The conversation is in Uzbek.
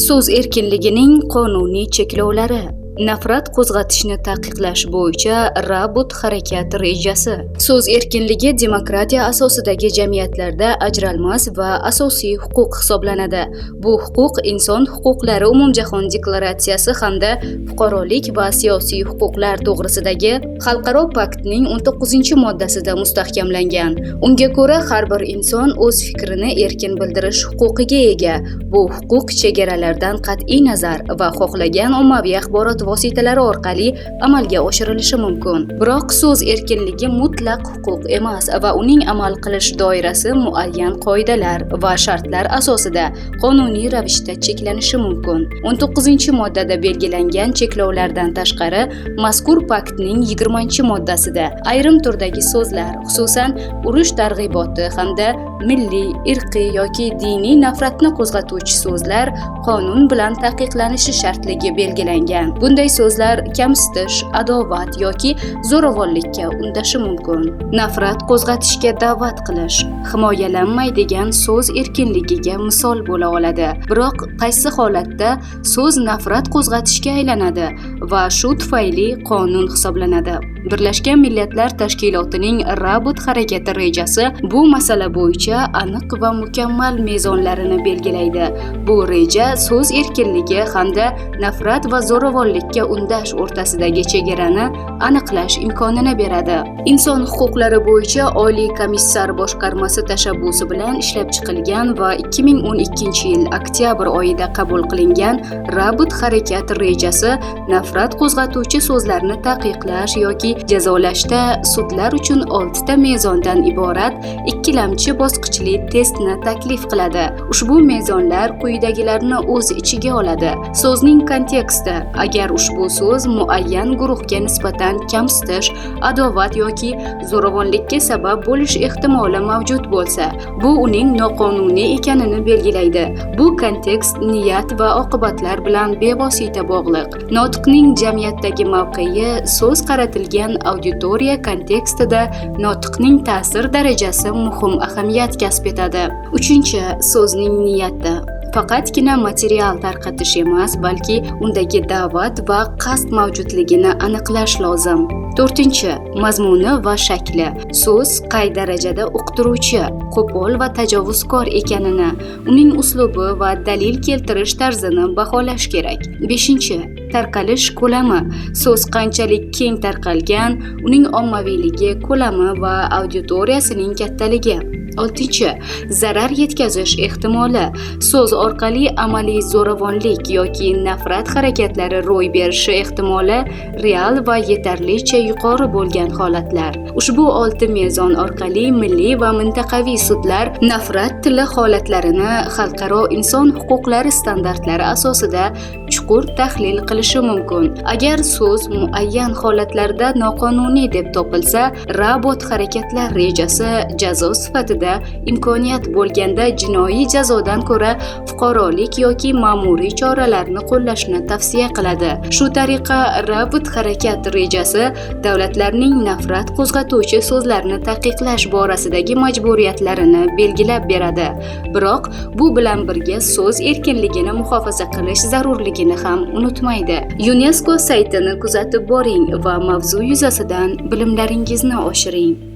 So'z erkinligining qonuniy cheklovlari. Nafrat qo'zg'atishni taqiqlash bo'yicha Rabot harakat rejasi. So'z erkinligi demokratiya asosidagi jamiyatlarda ajralmas va asosiy huquq hisoblanadi. Bu huquq inson huquqlari umumjahon deklaratsiyasi hamda fuqarolik va siyosiy huquqlar to'g'risidagi xalqaro paktning 19-moddasida mustahkamlangan. Unga ko'ra har bir inson o'z fikrini erkin bildirish huquqiga ega. Bu huquq chegaralardan qat'iy nazar va xohlagan ommaviy axborot vositalari orqali amalga oshirilishi mumkin. Biroq so'z erkinligi mutlaq huquq emas va uning amal qilish doirasi muayyan qoidalar va shartlar asosida qonuniy ravishda cheklanishi mumkin. 19-moddada belgilangan cheklovlardan tashqari, mazkur paktning 20-moddasida ayrim turdagi so'zlar, xususan urush targ'iboti hamda milliy, irqiy yoki diniy nafratni qo'zg'atuvchi so'zlar qonun bilan taqiqlanishi shartligi belgilangan. Bunday so'zlar kamsitish, adovat yoki zo'ravonlikka undashi mumkin. Nafrat qo'zg'atishga da'vat qilish himoyalanmaydigan so'z erkinligiga misol bo'la oladi. Biroq qaysi holatda so'z nafrat qo'zg'atishga aylanadi va shu tufayli qonun hisoblanadi? Birlashgan Millatlar Tashkilotining Rabot harakati rejasi bu masala bo'yicha aniq va mukammal mezonlarini belgilaydi. Bu reja so'z erkinligi hamda nafrat va zo'ravonlikka undash o'rtasidagi chegarani aniqlash imkonini beradi. Inson huquqlari bo'yicha Oliy komissar boshqarmasi tashabbusi bilan ishlab chiqilgan va 2012-yil oktyabr oyida qabul qilingan Rabot harakat rejasi nafrat qo'zg'atuvchi so'zlarni taqiqlash yoki jazolashda sudlar uchun 6 ta mezondan iborat ikkilamchi bosqichli testni taklif qiladi. Ushbu mezonlar quyidagilarni o'z ichiga oladi. So'zning konteksti. Agar ushbu so'z muayyan guruhga nisbatan kamsitish, adovat yoki zo'ravonlikka sabab bo'lish ehtimoli mavjud bo'lsa, bu uning noqonuniy ekanini belgilaydi. Bu kontekst niyat va oqibatlar bilan bevosita bog'liq. Nutqning jamiyatdagi mavqei so'z qaratilgan auditoriya kontekstida nutqning ta'sir darajasi muhim ahamiyat kasb etadi. 3-so'zning niyati. Faqatgina material tarqatish emas, balki undagi da'vat va qasd mavjudligini aniqlash lozim. 4-mazmuni va shakli. So'z qay darajada uqtiruvchi, qo'pol va tajovuzkor ekanini, uning uslubi va dalil keltirish tarzini baholash kerak. 5-tarqalish ko'lami. So'z qanchalik keng tarqalgan, uning ommaviyligi, ko'lami va auditoriyasining kattaligi. 6-zarar yetkazish ehtimoli. So'z orqali amaliy zo'ravonlik yoki nafrat harakatlari ro'y berishi ehtimoli real va yetarlicha yuqori bo'lgan holatlar. Ushbu 6 mezon orqali milliy va mintaqaviy sudlar nafrat tili holatlarini xalqaro inson huquqlari standartlari asosida chuqur tahlil qilishi mumkin. Agar so'z muayyan holatlarda noqonuniy deb topilsa, Rabot harakatlar rejasi jazo sifatida imkoniyat bo'lganda jinoiy jazodan ko'ra fuqarolik yoki ma'muriy choralarni qo'llashni tavsiya qiladi. Shu tariqa Rabot harakat rejasi davlatlarning nafrat qo'zg'atuvchi so'zlarni taqiqlash borasidagi majburiyatlarini belgilab beradi. Biroq bu bilan birga so'z erkinligini muhofaza qilish zarurligini ham unutmaydi. UNESCO saytini kuzatib boring va mavzu yuzasidan bilimlaringizni oshiring.